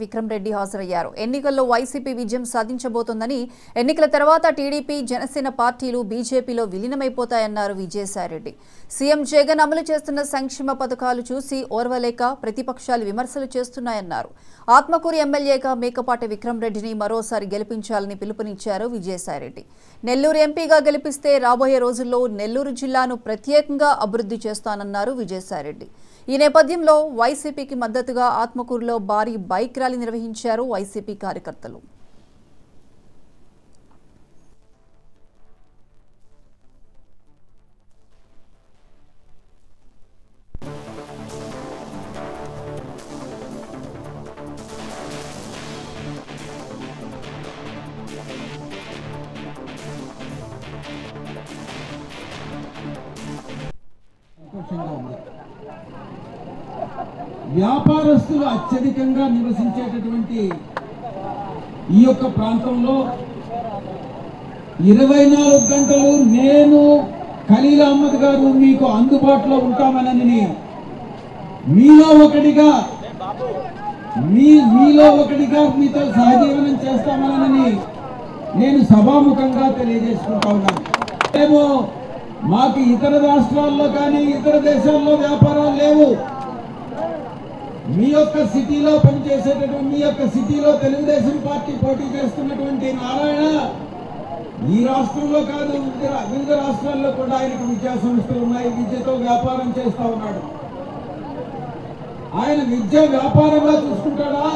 విక్రమ్ రెడ్డి హాజరయ్యారు. ఎన్నికల్లో వైసీపీ విజయం సాధించబోతోందని, ఎన్నికల తర్వాత టీడీపీ, జనసేన పార్టీలు బీజేపీలో విలీనమైపోతాయన్నారు విజయసాయిరెడ్డి. సీఎం జగన్ అమలు చేస్తున్న సంక్షేమ పథకాలు చూసి ఓర్వలేక ప్రతిపక్షాలు విమర్శలు చేస్తున్నాయన్నారు. ఆత్మకూరు ఎమ్మెల్యేగా మేకపాటి విక్రమ్ రెడ్డిని మరోసారి గెలిపించాలని పిలుపునిచ్చారు విజయసాయిరెడ్డి. నెల్లూరు ఎంపీగా గెలిపిస్తే రాబోయే రోజుల్లో నెల్లూరు జిల్లాను ప్రత్యేకంగా అభివృద్ధి చేస్తానన్నారు విజయసాయిరెడ్డి. ఈ నేపథ్యంలో వైసీపీకి మద్దతుగా ఆత్మకూరులో భారీ బైక్ ర్యాలీ నిర్వహించారు వైసీపీ కార్యకర్తలు. వ్యాపారస్తులు అత్యధికంగా నివసించేటటువంటి ఈ యొక్క ప్రాంతంలో 24 గంటలు నేను ఖలీల్ అహ్మద్ గారు మీకు అందుబాటులో ఉంటామనని మీలో ఒకటిగా మీతో సహజీవనం చేస్తామనని నేను సభాముఖంగా తెలియజేసుకుంటా ఉన్నాను. మేము మాకు ఇతర రాష్ట్రాల్లో కానీ ఇతర దేశాల్లో వ్యాపారాలు లేవు. మీ యొక్క సిటీలో పనిచేసేటటువంటి మీ యొక్క సిటీలో తెలుగుదేశం పార్టీ పోటీ చేస్తున్నటువంటి నారాయణ ఈ రాష్ట్రంలో కాదు వివిధ రాష్ట్రాల్లో కూడా ఆయనకు విద్యా సంస్థలు ఉన్నాయి. విద్యతో వ్యాపారం చేస్తా ఉన్నాడు. ఆయన విద్య వ్యాపారంగా చూసుకుంటాడా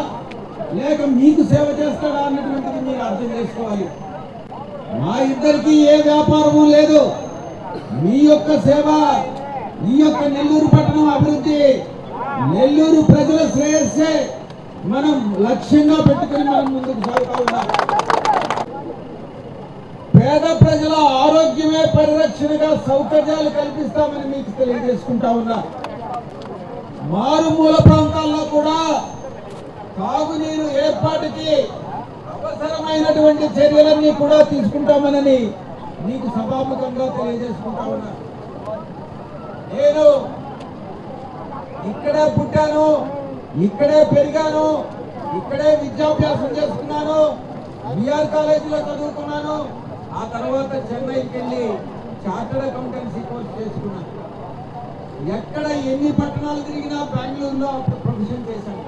లేక మీకు సేవ చేస్తాడా అన్నటువంటిది మీరు అర్థం చేసుకోవాలి. మా ఇద్దరికి ఏ వ్యాపారము లేదు. మీ యొక్క సేవ, ఈ యొక్క నెల్లూరు పట్టణం అభివృద్ధి, నెల్లూరు ప్రజల శ్రేయస్సే మనం లక్ష్యంగా పెట్టుకుని మనం ముందుకు సాగుతా ఉన్నాం. పేద ప్రజల ఆరోగ్యమే పరిరక్షణగా సౌకర్యాలు కల్పిస్తామని మీకు తెలియజేసుకుంటా ఉన్నా. మారుమూల ప్రాంతాల్లో కూడా తాగునీరు ఏర్పాటుకి అవసరమైనటువంటి చర్యలన్నీ కూడా తీసుకుంటామని మీకు సభాముఖంగా తెలియజేసుకుంటా ఉన్నా. నేను ఇక్కడే పుట్టాను, ఇక్కడే పెరిగాను, ఇక్కడే విద్యాభ్యాసం చేసుకున్నాను, బిఆర్ కాలేజీలో చదువుకున్నాను. ఆ తర్వాత చెన్నైకి వెళ్ళి చార్టర్డ్ అకౌంటెన్సీ కోర్స్ చేసుకున్నాను. ఎక్కడ ఎన్ని పట్టణాలు తిరిగినా, బెంగళూరులో ప్రొఫెషన్ చేశాను,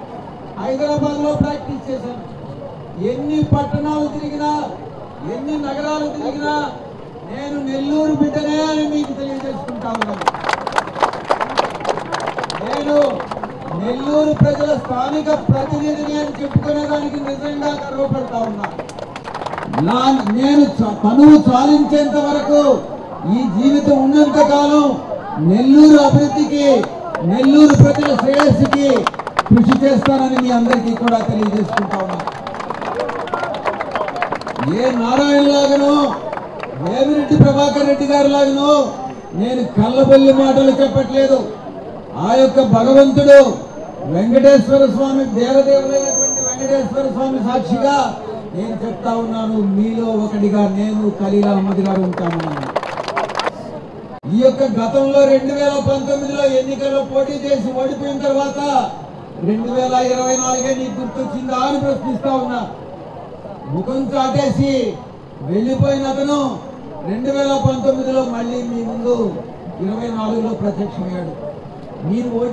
హైదరాబాద్లో ప్రాక్టీస్ చేశాను. ఎన్ని పట్టణాలు తిరిగినా, ఎన్ని నగరాలు తిరిగినా నేను నెల్లూరు బిడ్డనే అని మీకు తెలియజేసుకుంటా ఉన్నాను. నేను నెల్లూరు ప్రజల స్థానిక ప్రతినిధిని అని చెప్పుకునేదానికి నిజంగా గర్వపడతా ఉన్నా. నేను తనువు చాలించేంత వరకు, ఈ జీవితం ఉన్నంత కాలం నెల్లూరు అభివృద్ధికి, నెల్లూరు ప్రజల శ్రేయస్సుకి కృషి చేస్తానని మీ అందరికీ కూడా తెలియజేసుకుంటా ఉన్నా. ఏ నారాయణ లాగనో, వేమిరెడ్డి ప్రభాకర్ రెడ్డి గారి లాగనో నేను కళ్ళబొల్లి మాటలు చెప్పట్లేదు. ఆ యొక్క భగవంతుడు వెంకటేశ్వర స్వామి, దేవదేవులైనటువంటి వెంకటేశ్వర స్వామి సాక్షిగా నేను చెప్తా ఉన్నాను, మీలో ఒకటిగా నేను ఖలీల్ అహ్మద్ గారు ఉంటామని. ఈ యొక్క గతంలో 2019లో ఎన్నికల్లో పోటీ చేసి ఓడిపోయిన తర్వాత 2024 నీకు గుర్తొచ్చిందా అని ప్రశ్నిస్తా ఉన్నా. ముఖం చాటేసి వెళ్ళిపోయిన అతను 2019లో మళ్ళీ మీ ముందు 24లో ప్రత్యక్షమయ్యాడు. మీరు